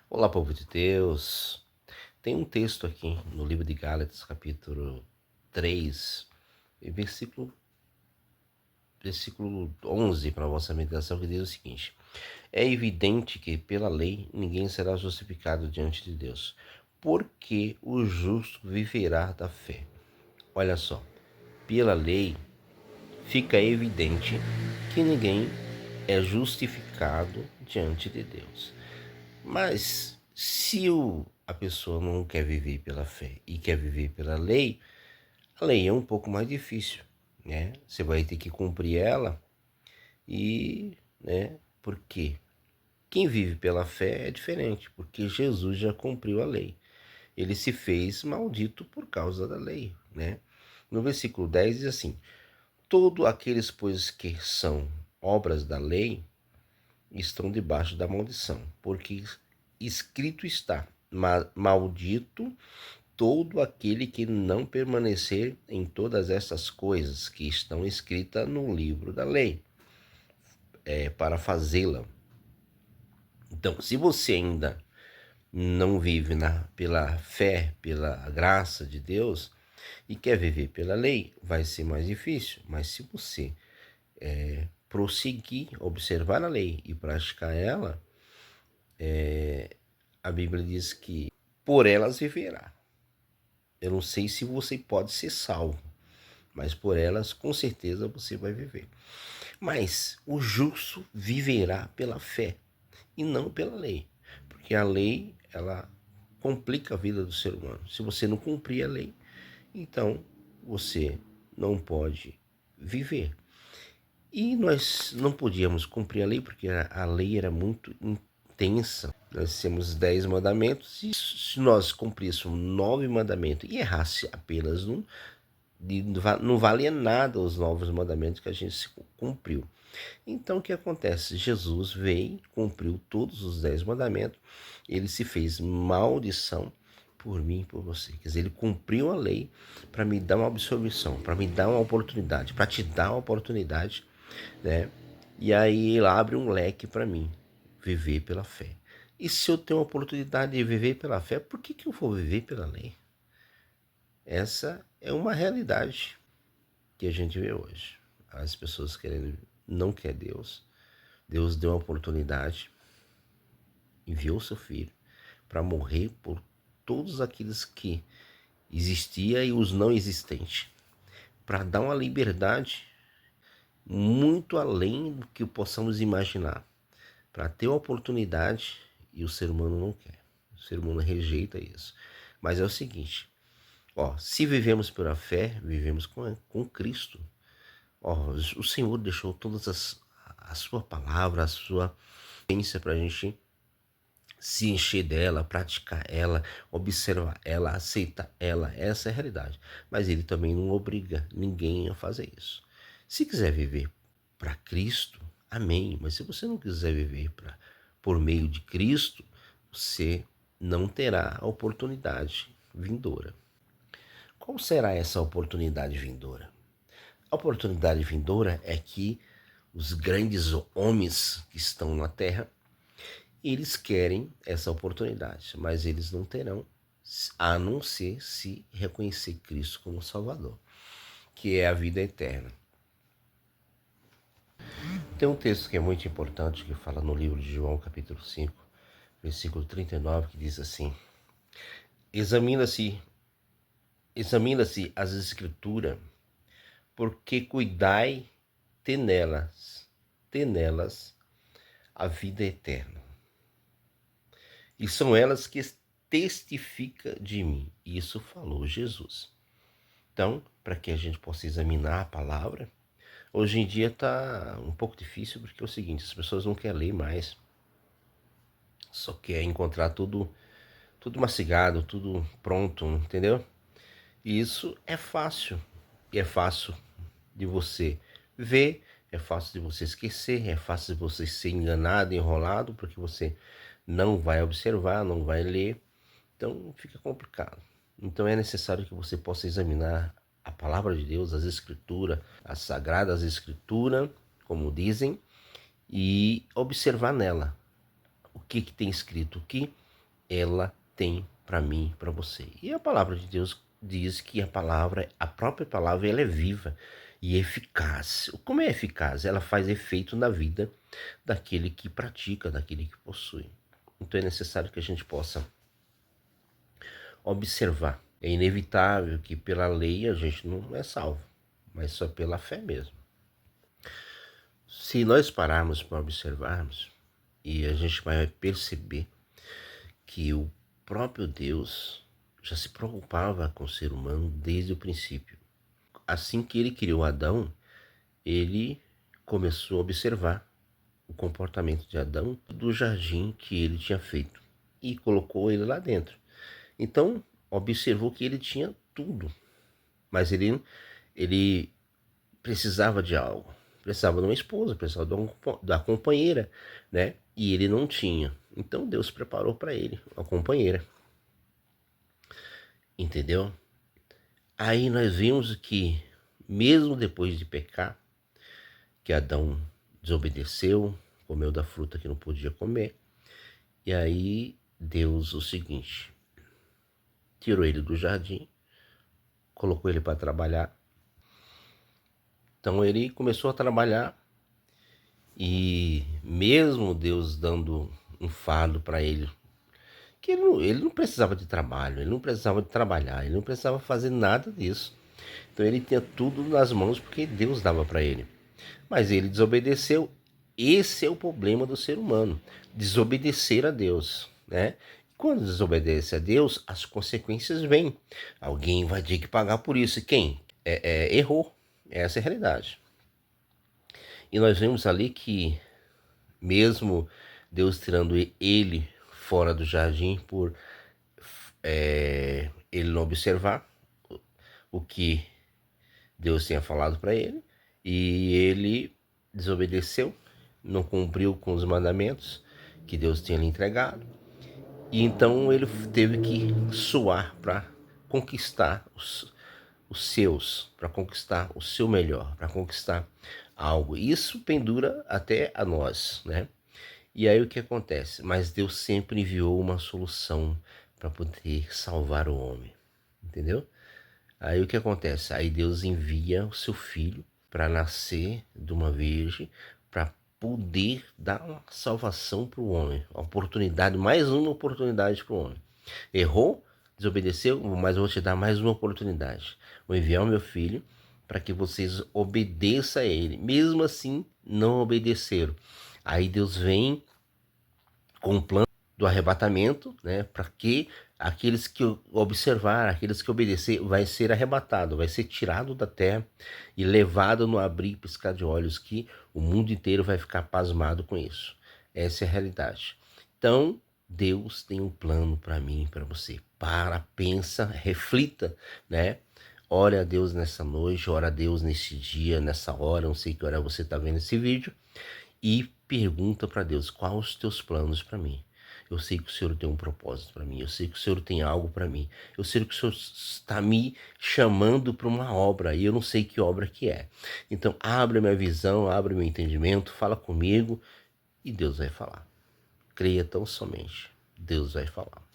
Olá, povo de Deus. Tem um texto aqui no livro de Gálatas, capítulo 3, e versículo 11 para a vossa meditação, que diz o seguinte: É evidente que pela lei ninguém será justificado diante de Deus, porque o justo viverá da fé. Olha só, pela lei fica evidente que ninguém é justificado diante de Deus. Mas se a pessoa não quer viver pela fé e quer viver pela lei, a lei é um pouco mais difícil, né? Você vai ter que cumprir ela e, né? Por quê? Quem vive pela fé é diferente, porque Jesus já cumpriu a lei. Ele se fez maldito por causa da lei, né? No versículo 10 diz assim: Todos aqueles, pois, que são obras da lei, estão debaixo da maldição, porque escrito está: Maldito todo aquele que não permanecer em todas essas coisas que estão escritas no livro da lei, para fazê-la. Então, se você ainda não vive pela fé, pela graça de Deus e quer viver pela lei, vai ser mais difícil. Mas se você prosseguir, observar a lei e praticar ela, a Bíblia diz que por elas viverá. Eu não sei se você pode ser salvo, mas por elas com certeza você vai viver. Mas o justo viverá pela fé e não pela lei, porque a lei ela complica a vida do ser humano. Se você não cumprir a lei, então você não pode viver. E nós não podíamos cumprir a lei porque a lei era muito intensa. Nós temos 10 mandamentos e se nós cumpríssemos 9 mandamentos e errasse apenas um, não valia nada os novos mandamentos que a gente cumpriu. Então o que acontece? Jesus veio, cumpriu todos os 10 mandamentos, ele se fez maldição por mim e por você. Quer dizer, ele cumpriu a lei para me dar uma absolvição, para me dar uma oportunidade, para te dar uma oportunidade, né? E aí ele abre um leque para mim, viver pela fé. E se eu tenho a oportunidade de viver pela fé, por que eu vou viver pela lei? Essa é uma realidade que a gente vê hoje. As pessoas querendo, não quer Deus. Deus deu uma oportunidade, enviou seu filho para morrer por todos aqueles que existia e os não existentes, para dar uma liberdade muito além do que possamos imaginar, para ter uma oportunidade e o ser humano não quer. O ser humano rejeita isso. Mas é o seguinte, ó, se vivemos pela fé, vivemos com Cristo. Ó, o Senhor deixou a sua palavra, a sua ciência para a gente se encher dela, praticar ela, observar ela, aceitar ela. Essa é a realidade. Mas ele também não obriga ninguém a fazer isso. Se quiser viver para Cristo, amém. Mas se você não quiser viver por meio de Cristo, você não terá a oportunidade vindoura. Qual será essa oportunidade vindoura? A oportunidade vindoura é que os grandes homens que estão na terra, eles querem essa oportunidade, mas eles não terão, a não ser se reconhecer Cristo como Salvador, que é a vida eterna. Tem um texto que é muito importante, que fala no livro de João, capítulo 5, versículo 39, que diz assim: Examina-se as Escrituras, porque cuidai ter nelas a vida eterna. E são elas que testificam de mim. Isso falou Jesus. Então, para que a gente possa examinar a palavra, hoje em dia está um pouco difícil, porque é o seguinte, as pessoas não querem ler mais, só quer encontrar tudo mastigado, tudo pronto, entendeu? E isso é fácil. E é fácil de você ver, é fácil de você esquecer, é fácil de você ser enganado, enrolado, porque você não vai observar, não vai ler. Então fica complicado. Então é necessário que você possa examinar a palavra de Deus, as escrituras, as sagradas escrituras, como dizem, e observar nela o que tem escrito, o que ela tem para mim, para você. E a palavra de Deus diz que a própria palavra, ela é viva e eficaz. Como é eficaz? Ela faz efeito na vida daquele que pratica, daquele que possui. Então é necessário que a gente possa observar. É inevitável que pela lei a gente não é salvo, mas só pela fé mesmo. Se nós pararmos para observarmos, e a gente vai perceber que o próprio Deus já se preocupava com o ser humano desde o princípio. Assim que ele criou Adão, ele começou a observar o comportamento de Adão do jardim que ele tinha feito e colocou ele lá dentro. Então, observou que ele tinha tudo, mas ele precisava de algo. Precisava de uma esposa, precisava da companheira, né? E ele não tinha. Então Deus preparou para ele uma companheira. Entendeu? Aí nós vimos que, mesmo depois de pecar, que Adão desobedeceu, comeu da fruta que não podia comer, e aí Deus o seguinte, tirou ele do jardim, colocou ele para trabalhar. Então ele começou a trabalhar e mesmo Deus dando um fardo para ele, que ele não precisava de trabalho, ele não precisava de trabalhar, ele não precisava fazer nada disso. Então ele tinha tudo nas mãos porque Deus dava para ele. Mas ele desobedeceu. Esse é o problema do ser humano, desobedecer a Deus, né? Quando desobedece a Deus, as consequências vêm. Alguém vai ter que pagar por isso. E quem? Errou. Essa é a realidade. E nós vemos ali que, mesmo Deus tirando ele fora do jardim por ele não observar o que Deus tinha falado para ele, e ele desobedeceu, não cumpriu com os mandamentos que Deus tinha lhe entregado, e então ele teve que suar para conquistar os seus, para conquistar o seu melhor, para conquistar algo. Isso pendura até a nós, né? E aí o que acontece? Mas Deus sempre enviou uma solução para poder salvar o homem, entendeu? Aí o que acontece? Aí Deus envia o seu filho para nascer de uma virgem, para poder dar uma salvação para o homem, uma oportunidade, mais uma oportunidade para o homem. Errou, desobedeceu, mas eu vou te dar mais uma oportunidade. Vou enviar o meu filho para que vocês obedeçam a ele. Mesmo assim, não obedeceram. Aí Deus vem com o plano do arrebatamento, né, para que aqueles que observar, aqueles que obedecer, vai ser arrebatado, vai ser tirado da terra e levado no abrir e piscar de olhos, que o mundo inteiro vai ficar pasmado com isso. Essa é a realidade. Então, Deus tem um plano para mim e para você. Para, pensa, reflita, né? Ore a Deus nessa noite, ore a Deus nesse dia, nessa hora, não sei que hora você está vendo esse vídeo, e pergunta para Deus, quais os teus planos para mim? Eu sei que o Senhor tem um propósito para mim, eu sei que o Senhor tem algo para mim, eu sei que o Senhor está me chamando para uma obra e eu não sei que obra que é. Então abre a minha visão, abre o meu entendimento, fala comigo e Deus vai falar. Creia tão somente, Deus vai falar.